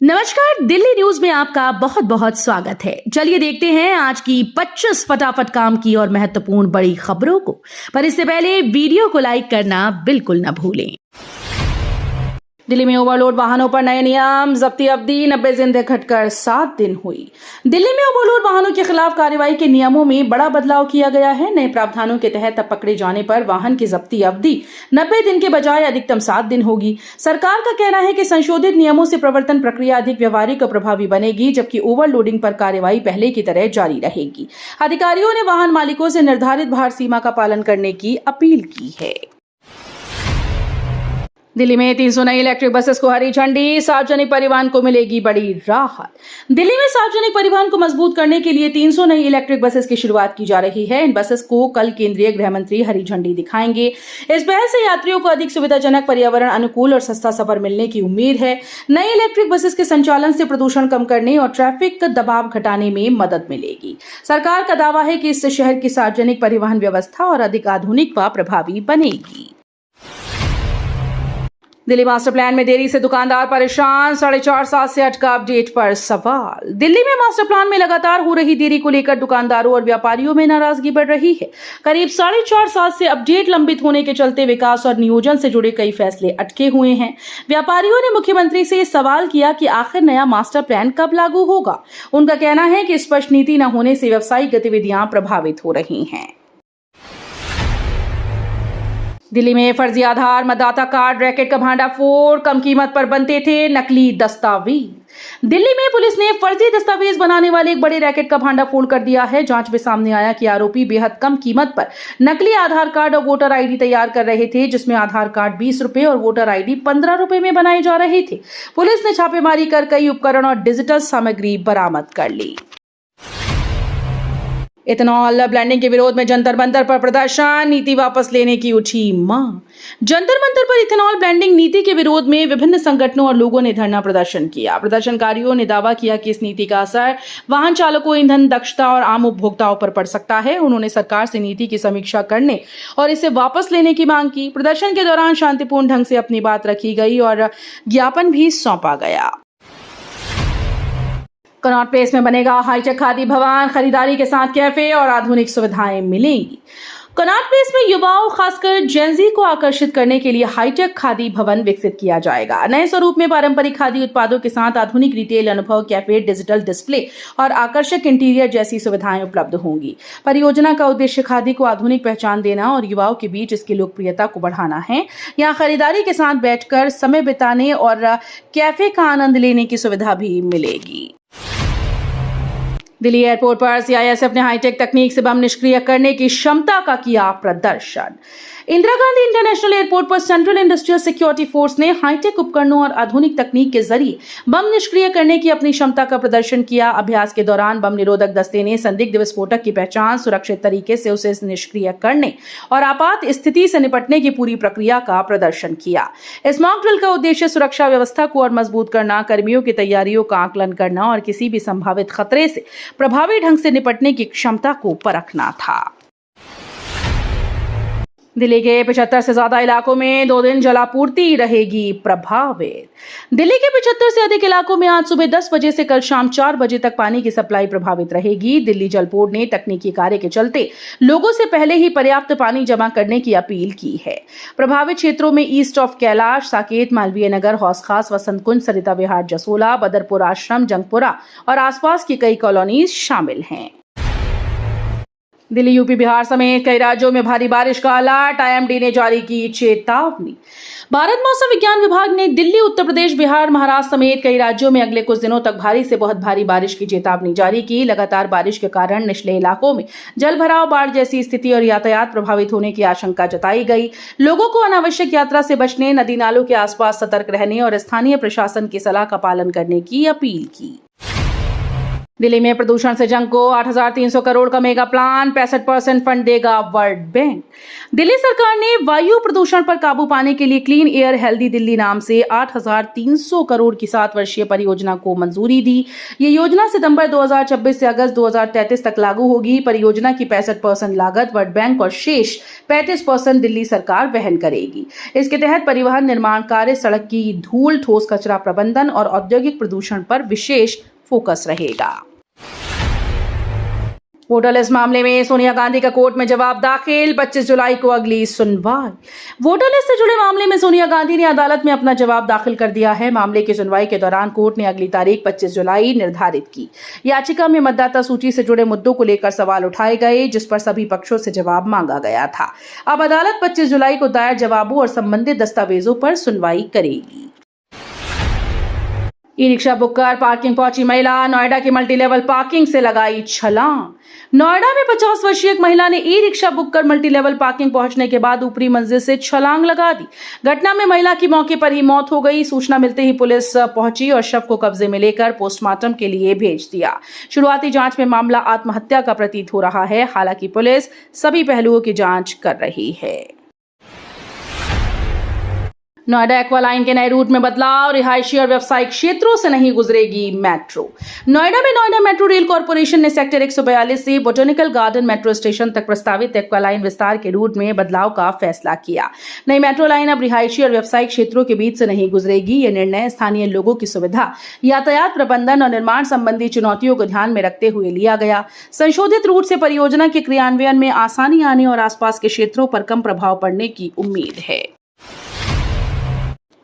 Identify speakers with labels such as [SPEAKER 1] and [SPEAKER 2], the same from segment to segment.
[SPEAKER 1] नमस्कार, दिल्ली न्यूज में आपका बहुत बहुत स्वागत है। चलिए देखते हैं आज की 25 फटाफट काम की और महत्वपूर्ण बड़ी खबरों को। पर इससे पहले वीडियो को लाइक करना बिल्कुल न भूलें। दिल्ली में ओवरलोड वाहनों पर नए नियम, जब्ती अवधि 90 दिन घटकर 7 दिन हुई। दिल्ली में ओवरलोड वाहनों के खिलाफ कार्रवाई के नियमों में बड़ा बदलाव किया गया है। नए प्रावधानों के तहत अब पकड़े जाने पर वाहन की जब्ती अवधि 90 दिन के बजाय अधिकतम 7 दिन होगी। सरकार का कहना है कि संशोधित नियमों से प्रवर्तन प्रक्रिया अधिक व्यवहारिक और प्रभावी बनेगी, जबकि ओवरलोडिंग पर कार्रवाई पहले की तरह जारी रहेगी। अधिकारियों ने वाहन मालिकों से निर्धारित भार सीमा का पालन करने की अपील की है। दिल्ली में 300 नई इलेक्ट्रिक बसेस को हरी झंडी, सार्वजनिक परिवहन को मिलेगी बड़ी राहत। दिल्ली में सार्वजनिक परिवहन को मजबूत करने के लिए 300 नई इलेक्ट्रिक बसेस की शुरुआत की जा रही है। इन बसेस को कल केंद्रीय गृह मंत्री हरी झंडी दिखाएंगे। इस पहल से यात्रियों को अधिक सुविधाजनक, पर्यावरण अनुकूल और सस्ता सफर मिलने की उम्मीद है। नई इलेक्ट्रिक बसेस के संचालन से प्रदूषण कम करने और ट्रैफिक दबाव घटाने में मदद मिलेगी। सरकार का दावा है कि इससे शहर की सार्वजनिक परिवहन व्यवस्था और अधिक आधुनिक व प्रभावी बनेगी। दिल्ली मास्टर प्लान में देरी से दुकानदार परेशान, 4.5 साल से अटका अपडेट पर सवाल। दिल्ली में मास्टर प्लान में लगातार हो रही देरी को लेकर दुकानदारों और व्यापारियों में नाराजगी बढ़ रही है। करीब 4.5 साल से अपडेट लंबित होने के चलते विकास और नियोजन से जुड़े कई फैसले अटके हुए हैं। व्यापारियों ने मुख्यमंत्री से सवाल किया कि आखिर नया मास्टर प्लान कब लागू होगा। उनका कहना है कि स्पष्ट नीति न होने से व्यावसायिक गतिविधियां प्रभावित हो रही हैं। दिल्ली में फर्जी आधार, मतदाता कार्ड, रैकेट का भांडाफोड़, कम कीमत पर बनते थे नकली दस्तावेज। दिल्ली में पुलिस ने फर्जी दस्तावेज बनाने वाले एक बड़े रैकेट का भांडाफोड़ कर दिया है। जांच में सामने आया कि आरोपी बेहद कम कीमत पर नकली आधार कार्ड और वोटर आईडी तैयार कर रहे थे, जिसमें आधार कार्ड 20 रुपए और वोटर आईडी 15 रुपए में बनाए जा रहे थे। पुलिस ने छापेमारी कर कई उपकरण और डिजिटल सामग्री बरामद कर ली। इथेनॉल ब्लेंडिंग के विरोध में जंतर मंतर पर प्रदर्शन, नीति वापस लेने की उठी मांग। जंतर मंतर पर इथेनॉल ब्लेंडिंग नीति के विरोध में विभिन्न संगठनों और लोगों ने धरना प्रदर्शन किया। प्रदर्शनकारियों ने दावा किया कि इस नीति का असर वाहन चालकों, ईंधन दक्षता और आम उपभोक्ताओं पर पड़ सकता है। उन्होंने सरकार से नीति की समीक्षा करने और इसे वापस लेने की मांग की। प्रदर्शन के दौरान शांतिपूर्ण ढंग से अपनी बात रखी गई और ज्ञापन भी सौंपा गया। कनॉट प्लेस में बनेगा हाईटेक खादी भवन, खरीदारी के साथ कैफे और आधुनिक सुविधाएं मिलेंगी। कनॉट प्लेस में युवाओं, खासकर जेनजी को आकर्षित करने के लिए हाईटेक खादी भवन विकसित किया जाएगा। नए स्वरूप में पारंपरिक खादी उत्पादों के साथ आधुनिक रिटेल अनुभव, कैफे, डिजिटल डिस्प्ले और आकर्षक इंटीरियर जैसी सुविधाएं उपलब्ध होंगी। परियोजना का उद्देश्य खादी को आधुनिक पहचान देना और युवाओं के बीच इसकी लोकप्रियता को बढ़ाना है। यहाँ खरीदारी के साथ बैठकर समय बिताने और कैफे का आनंद लेने की सुविधा भी मिलेगी। दिल्ली एयरपोर्ट पर सीआईएसएफ ने हाईटेक तकनीक से बम निष्क्रिय करने की क्षमता का किया प्रदर्शन। इंदिरा गांधी इंटरनेशनल एयरपोर्ट पर सेंट्रल इंडस्ट्रियल सिक्योरिटी फोर्स ने हाईटेक उपकरणों और आधुनिक तकनीक के जरिए बम निष्क्रिय करने की अपनी क्षमता का प्रदर्शन किया। अभ्यास के दौरान बम निरोधक दस्ते ने संदिग्ध विस्फोटक की पहचान, सुरक्षित तरीके से उसे निष्क्रिय करने और आपात स्थिति से निपटने की पूरी प्रक्रिया का प्रदर्शन किया। इस मॉक ड्रिल का उद्देश्य सुरक्षा व्यवस्था को और मजबूत करना, कर्मियों की तैयारियों का आकलन करना और किसी भी संभावित खतरे से प्रभावी ढंग से निपटने की क्षमता को परखना था। दिल्ली के 75 से ज्यादा इलाकों में 2 दिन जलापूर्ति रहेगी प्रभावित। दिल्ली के 75 से अधिक इलाकों में आज सुबह 10 बजे से कल शाम 4 बजे तक पानी की सप्लाई प्रभावित रहेगी। दिल्ली जल बोर्ड ने तकनीकी कार्य के चलते लोगों से पहले ही पर्याप्त पानी जमा करने की अपील की है। प्रभावित क्षेत्रों में ईस्ट ऑफ कैलाश, साकेत, मालवीय नगर, हौस खास, वसंत कुंज, सरिता विहार, जसोला, बदरपुर आश्रम, जंगपुरा और आसपास की कई कॉलोनीज शामिल हैं। दिल्ली, यूपी, बिहार समेत कई राज्यों में भारी बारिश का अलर्ट, आईएमडी ने जारी की चेतावनी। भारत मौसम विज्ञान विभाग ने दिल्ली, उत्तर प्रदेश, बिहार, महाराष्ट्र समेत कई राज्यों में अगले कुछ दिनों तक भारी से बहुत भारी बारिश की चेतावनी जारी की। लगातार बारिश के कारण निचले इलाकों में जल भराव, बाढ़ जैसी स्थिति और यातायात प्रभावित होने की आशंका जताई गई। लोगों को अनावश्यक यात्रा से बचने, नदी नालों के आसपास सतर्क रहने और स्थानीय प्रशासन की सलाह का पालन करने की अपील की। दिल्ली में प्रदूषण से जंग को 8,300 करोड़ का मेगा प्लान, 65% फंड देगा वर्ल्ड बैंक। दिल्ली सरकार ने वायु प्रदूषण पर काबू पाने के लिए क्लीन एयर हेल्दी दिल्ली नाम से 8,300 करोड़ की 7 वर्षीय परियोजना को मंजूरी दी। ये योजना सितंबर 2026 से अगस्त 2033 तक लागू होगी। परियोजना की 65% लागत वर्ल्ड बैंक और शेष 35% दिल्ली सरकार वहन करेगी। इसके तहत परिवहन, निर्माण कार्य, सड़क की धूल, ठोस कचरा प्रबंधन और औद्योगिक प्रदूषण पर विशेष फोकस रहेगा। वोटर लिस्ट मामले में सोनिया गांधी का कोर्ट में जवाब दाखिल, 25 जुलाई को अगली सुनवाई। वोटर लिस्ट से जुड़े मामले में सोनिया गांधी ने अदालत में अपना जवाब दाखिल कर दिया है। मामले की सुनवाई के दौरान कोर्ट ने अगली तारीख 25 जुलाई निर्धारित की। याचिका में मतदाता सूची से जुड़े मुद्दों को लेकर सवाल उठाए गए, जिस पर सभी पक्षों से जवाब मांगा गया था। अब अदालत 25 जुलाई को दायर जवाबों और संबंधित दस्तावेजों पर सुनवाई करेगी। ई रिक्शा बुक कर पार्किंग पहुंची महिला, नोएडा की मल्टी लेवल पार्किंग से लगाई छलांग। नोएडा में 50 वर्षीय एक महिला ने ई रिक्शा बुक कर मल्टी लेवल पार्किंग पहुंचने के बाद ऊपरी मंजिल से छलांग लगा दी। घटना में महिला की मौके पर ही मौत हो गई। सूचना मिलते ही पुलिस पहुंची और शव को कब्जे में लेकर पोस्टमार्टम के लिए भेज दिया। शुरुआती जांच में मामला आत्महत्या का प्रतीत हो रहा है। हालांकि पुलिस सभी पहलुओं की जांच कर रही है। नोएडा एक्वालाइन के नए रूट में बदलाव, रिहायशी और व्यावसायिक क्षेत्रों से नहीं गुजरेगी मेट्रो। नोएडा में नोएडा मेट्रो रेल कॉर्पोरेशन ने सेक्टर 142 से बोटेनिकल गार्डन मेट्रो स्टेशन तक प्रस्तावित एक्वालाइन विस्तार के रूट में बदलाव का फैसला किया। नई मेट्रो लाइन अब रिहायशी और व्यावसायिक क्षेत्रों के बीच से नहीं गुजरेगी। यह निर्णय स्थानीय लोगों की सुविधा, यातायात प्रबंधन और निर्माण संबंधी चुनौतियों को ध्यान में रखते हुए लिया गया। संशोधित रूट से परियोजना के क्रियान्वयन में आसानी आने और आसपास के क्षेत्रों पर कम प्रभाव पड़ने की उम्मीद है।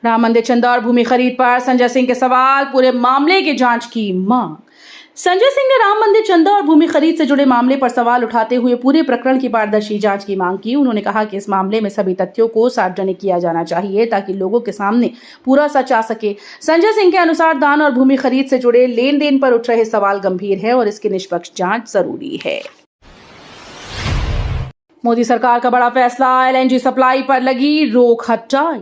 [SPEAKER 1] राम मंदिर चंदा और भूमि खरीद पर संजय सिंह के सवाल, पूरे मामले की जांच की मांग। संजय सिंह ने राम मंदिर चंदा और भूमि खरीद से जुड़े मामले पर सवाल उठाते हुए पूरे प्रकरण की पारदर्शी जांच की मांग की। उन्होंने कहा कि इस मामले में सभी तथ्यों को सार्वजनिक किया जाना चाहिए ताकि लोगों के सामने पूरा सच आ सके। संजय सिंह के अनुसार दान और भूमि खरीद से जुड़े लेन देन पर उठ रहे सवाल गंभीर है और इसकी निष्पक्ष जांच जरूरी है। मोदी सरकार का बड़ा फैसला, एलएनजी सप्लाई पर लगी रोक हटाई।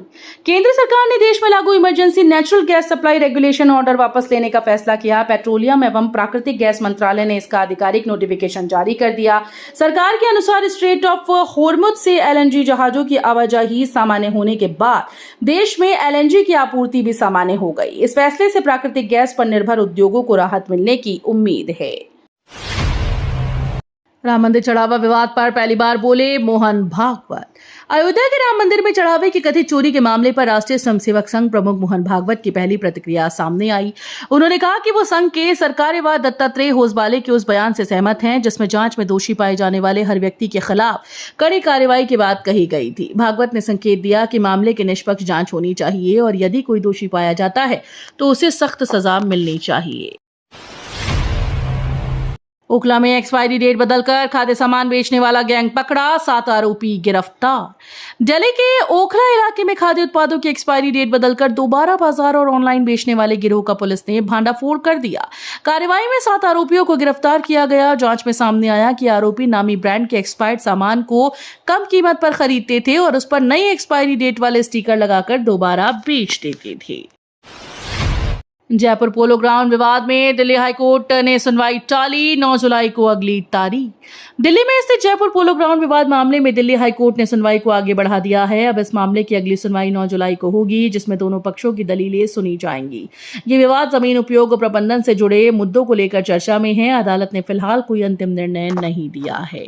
[SPEAKER 1] केंद्र सरकार ने देश में लागू emergency natural gas supply regulation order वापस लेने का फैसला किया। पेट्रोलियम एवं प्राकृतिक गैस मंत्रालय ने इसका आधिकारिक नोटिफिकेशन जारी कर दिया। सरकार के अनुसार स्ट्रेट ऑफ होर्मुज से एलएनजी जहाजों की आवाजाही सामान्य होने के बाद देश में एलएनजी की आपूर्ति भी सामान्य हो गई। इस फैसले से प्राकृतिक गैस पर निर्भर उद्योगों को राहत मिलने की उम्मीद है। राम मंदिर चढ़ावा विवाद पर पहली बार बोले मोहन भागवत। अयोध्या के राम मंदिर में चढ़ावे की कथित चोरी के मामले पर राष्ट्रीय स्वयंसेवक संघ प्रमुख मोहन भागवत की पहली प्रतिक्रिया सामने आई। उन्होंने कहा कि वो संघ के सरकार्यवाह दत्तात्रेय होसबाले के उस बयान से सहमत हैं जिसमें जांच में दोषी पाए जाने वाले हर व्यक्ति के खिलाफ कड़ी कार्रवाई की बात कही गई थी। भागवत ने संकेत दिया कि मामले की निष्पक्ष जांच होनी चाहिए और यदि कोई दोषी पाया जाता है तो उसे सख्त सजा मिलनी चाहिए। ओखला में एक्सपायरी डेट बदलकर खाद्य सामान बेचने वाला गैंग पकड़ा, 7 आरोपी गिरफ्तार। दिल्ली के ओखला इलाके में खाद्य उत्पादों की एक्सपायरी डेट बदलकर दोबारा बाजार और ऑनलाइन बेचने वाले गिरोह का पुलिस ने भांडाफोड़ कर दिया। कार्रवाई में 7 आरोपियों को गिरफ्तार किया गया। जांच में सामने आया कि आरोपी नामी ब्रांड के एक्सपायर्ड सामान को कम कीमत पर खरीदते थे और उस पर नई एक्सपायरी डेट वाले स्टिकर लगाकर दोबारा बेच देते थे। जयपुर पोलो ग्राउंड विवाद में दिल्ली हाईकोर्ट ने सुनवाई टाली, 9 जुलाई को अगली तारीख। दिल्ली में स्थित जयपुर पोलो ग्राउंड विवाद मामले में दिल्ली हाईकोर्ट ने सुनवाई को आगे बढ़ा दिया है। अब इस मामले की अगली सुनवाई 9 जुलाई को होगी, जिसमें दोनों पक्षों की दलीलें सुनी जाएंगी। ये विवाद जमीन उपयोग और प्रबंधन से जुड़े मुद्दों को लेकर चर्चा में है। अदालत ने फिलहाल कोई अंतिम निर्णय नहीं दिया है।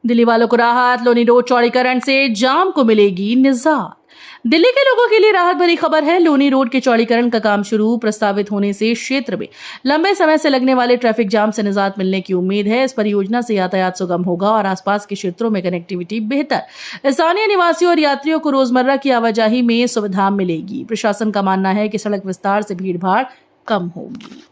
[SPEAKER 1] दिल्ली वालों को राहत, लोनी रोड चौड़ीकरण से जाम को मिलेगी निजात। दिल्ली के लोगों के लिए राहत भरी खबर है। लोनी रोड के चौड़ीकरण का काम शुरू प्रस्तावित होने से क्षेत्र में लंबे समय से लगने वाले ट्रैफिक जाम से निजात मिलने की उम्मीद है। इस परियोजना से यातायात सुगम होगा और आसपास के क्षेत्रों में कनेक्टिविटी बेहतर। स्थानीय निवासियों और यात्रियों को रोजमर्रा की आवाजाही में सुविधा मिलेगी। प्रशासन का मानना है कि सड़क विस्तार से भीड़भाड़ कम होगी।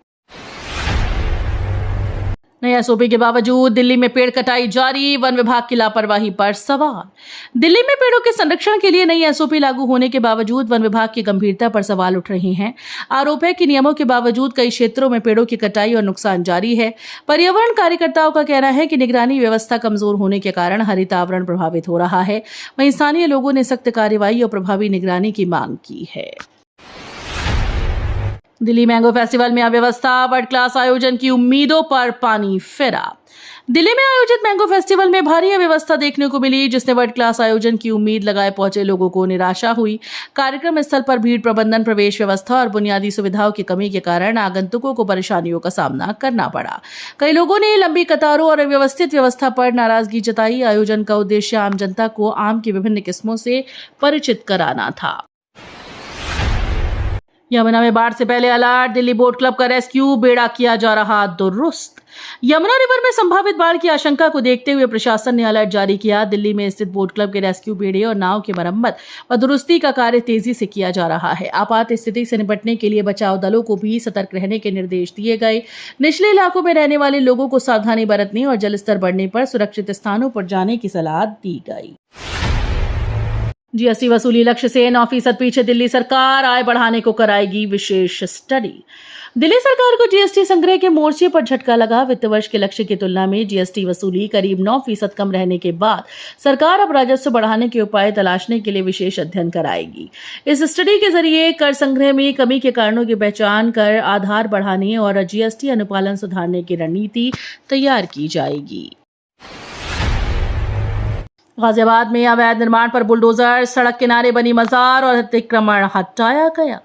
[SPEAKER 1] नए एसओपी के बावजूद दिल्ली में पेड़ कटाई जारी, वन विभाग की लापरवाही पर सवाल। दिल्ली में पेड़ों के संरक्षण के लिए नई एसओपी लागू होने के बावजूद वन विभाग की गंभीरता पर सवाल उठ रहे हैं। आरोप है कि नियमों के बावजूद कई क्षेत्रों में पेड़ों की कटाई और नुकसान जारी है। पर्यावरण कार्यकर्ताओं का कहना है कि निगरानी व्यवस्था कमजोर होने के कारण हरित आवरण प्रभावित हो रहा है। वहीं स्थानीय लोगों ने सख्त कार्रवाई और प्रभावी निगरानी की मांग की है। दिल्ली मैंगो फेस्टिवल में अव्यवस्था, वर्ल्ड क्लास आयोजन की उम्मीदों पर पानी फिरा। दिल्ली में आयोजित मैंगो फेस्टिवल में भारी अव्यवस्था देखने को मिली, जिसने वर्ल्ड क्लास आयोजन की उम्मीद लगाए पहुंचे लोगों को निराशा हुई। कार्यक्रम स्थल पर भीड़ प्रबंधन, प्रवेश व्यवस्था और बुनियादी सुविधाओं की कमी के कारण आगंतुकों को परेशानियों का सामना करना पड़ा। कई लोगों ने लंबी कतारों और अव्यवस्थित व्यवस्था पर नाराजगी जताई। आयोजन का उद्देश्य आम जनता को आम की विभिन्न किस्मों से परिचित कराना था। यमुना में बाढ़ से पहले अलर्ट, दिल्ली बोट क्लब का रेस्क्यू, बेड़ा किया जा रहा दुरुस्त। यमुना रिवर में संभावित बाढ़ की आशंका को देखते हुए प्रशासन ने अलर्ट जारी किया। दिल्ली में स्थित बोट क्लब के रेस्क्यू बेड़े और नाव की मरम्मत व दुरुस्ती का कार्य तेजी से किया जा रहा है। आपात स्थिति से निपटने के लिए बचाव दलों को भी सतर्क रहने के निर्देश दिए गए। निचले इलाकों में रहने वाले लोगों को सावधानी बरतने और जलस्तर बढ़ने पर सुरक्षित स्थानों पर जाने की सलाह दी गई। जीएसटी वसूली लक्ष्य से 9% पीछे दिल्ली सरकार, आय बढ़ाने को कराएगी विशेष स्टडी। दिल्ली सरकार को जीएसटी संग्रह के मोर्चे पर झटका लगा। वित्त वर्ष के लक्ष्य की तुलना में जीएसटी वसूली करीब 9% कम रहने के बाद सरकार अब राजस्व बढ़ाने के उपाय तलाशने के लिए विशेष अध्ययन कराएगी। इस स्टडी के जरिए कर संग्रह में कमी के कारणों की पहचान कर आधार बढ़ाने और जीएसटी अनुपालन सुधारने की रणनीति तैयार की जाएगी। गाजियाबाद में अवैध निर्माण पर बुलडोजर, सड़क किनारे बनी मजार और अतिक्रमण हटाया गया।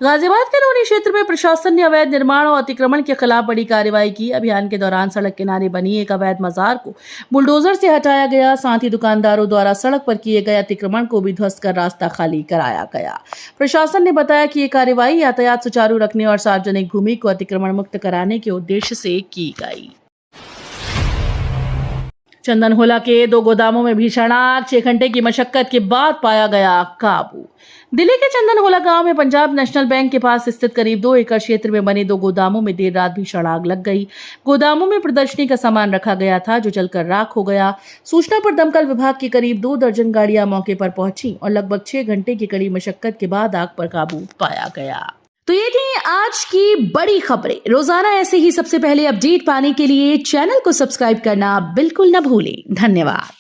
[SPEAKER 1] गाजियाबाद के लोनी क्षेत्र में प्रशासन ने अवैध निर्माण और अतिक्रमण के खिलाफ बड़ी कार्रवाई की। अभियान के दौरान सड़क किनारे बनी एक अवैध मजार को बुलडोजर से हटाया गया। साथ ही दुकानदारों द्वारा सड़क पर किए गए अतिक्रमण को भी ध्वस्त कर रास्ता खाली कराया गया। प्रशासन ने बताया कि ये कार्रवाई यातायात सुचारू रखने और सार्वजनिक भूमि को अतिक्रमण मुक्त कराने के उद्देश्य से की गई। चंदनहोला के 2 गोदामों में भीषण आग, 6 घंटे की मशक्कत के बाद पाया गया काबू। दिल्ली के चंदनहोला गांव में पंजाब नेशनल बैंक के पास स्थित करीब 2 एकड़ क्षेत्र में बने 2 गोदामों में देर रात भीषण आग लग गई। गोदामों में प्रदर्शनी का सामान रखा गया था, जो जलकर राख हो गया। सूचना पर दमकल विभाग की करीब 2 दर्जन गाड़ियां मौके पर पहुंची और लगभग 6 घंटे की कड़ी मशक्कत के बाद आग पर काबू पाया गया। तो ये थी आज की बड़ी खबरें। रोजाना ऐसे ही सबसे पहले अपडेट पाने के लिए चैनल को सब्सक्राइब करना बिल्कुल न भूलें। धन्यवाद।